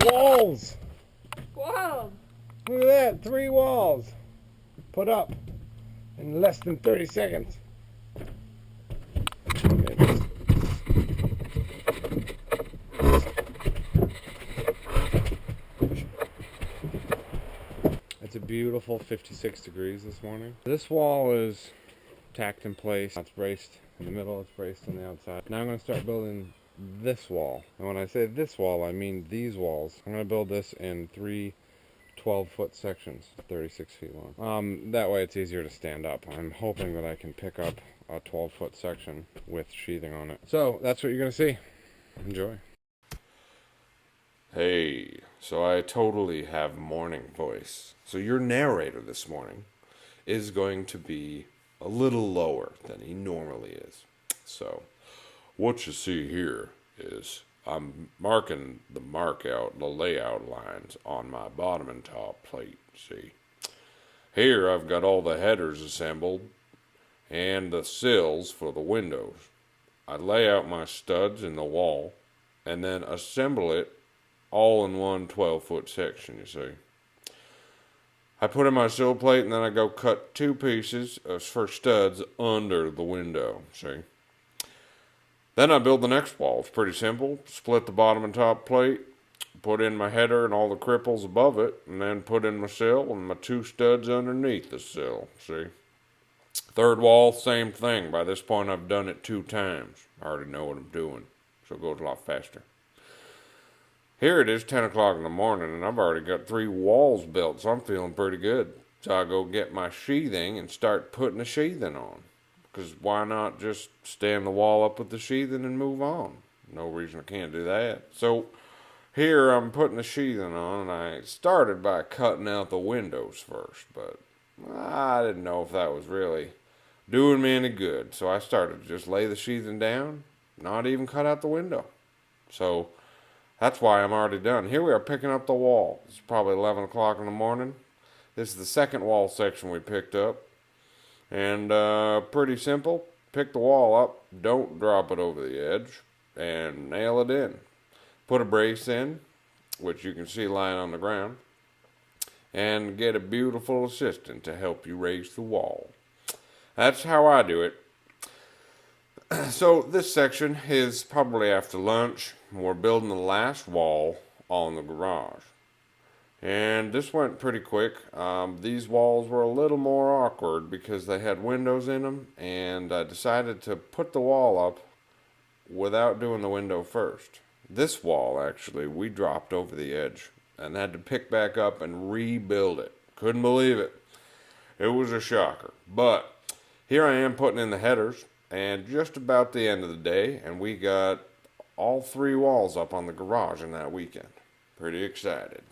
Walls! Wow. Look at that, 3 walls put up in less than 30 seconds. It's a beautiful 56 degrees this morning. This wall is tacked in place. It's braced in the middle, it's braced on the outside. Now I'm going to start building this wall. And when I say this wall, I mean these walls. I'm going to build this in 3 12-foot sections, 36 feet long. That way it's easier to stand up. I'm hoping that I can pick up a 12-foot section with sheathing on it. So that's what you're going to see. Enjoy. Hey, so I totally have morning voice. So your narrator this morning is going to be a little lower than he normally is. So what you see here is I'm marking the layout lines on my bottom and top plate, see. Here I've got all the headers assembled and the sills for the windows. I lay out my studs in the wall and then assemble it all in one 12-foot section, you see. I put in my sill plate and then I go cut 2 pieces for studs under the window, see. Then I build the next wall. It's pretty simple. Split the bottom and top plate, put in my header and all the cripples above it, and then put in my sill and my 2 studs underneath the sill, see. Third wall, same thing. By this point I've done it 2 times. I already know what I'm doing, so it goes a lot faster. Here it is 10 o'clock in the morning and I've already got 3 walls built, so I'm feeling pretty good. So I go get my sheathing and start putting the sheathing on. Because why not just stand the wall up with the sheathing and move on? No reason I can't do that. So here I'm putting the sheathing on, and I started by cutting out the windows first, but I didn't know if that was really doing me any good. So I started to just lay the sheathing down, not even cut out the window. So that's why I'm already done. Here we are picking up the wall. It's probably 11 o'clock in the morning. This is the second wall section we picked up. And pretty simple. Pick the wall up, don't drop it over the edge, and nail it in. Put a brace in, which you can see lying on the ground, and get a beautiful assistant to help you raise the wall. That's how I do it. So this section is probably after lunch. We're building the last wall on the garage. And this went pretty quick. These walls were a little more awkward because they had windows in them, and I decided to put the wall up without doing the window first. This wall, actually, we dropped over the edge and had to pick back up and rebuild it. Couldn't believe it. It was a shocker. But here I am putting in the headers, and just about the end of the day, and we got all 3 walls up on the garage in that weekend. Pretty excited.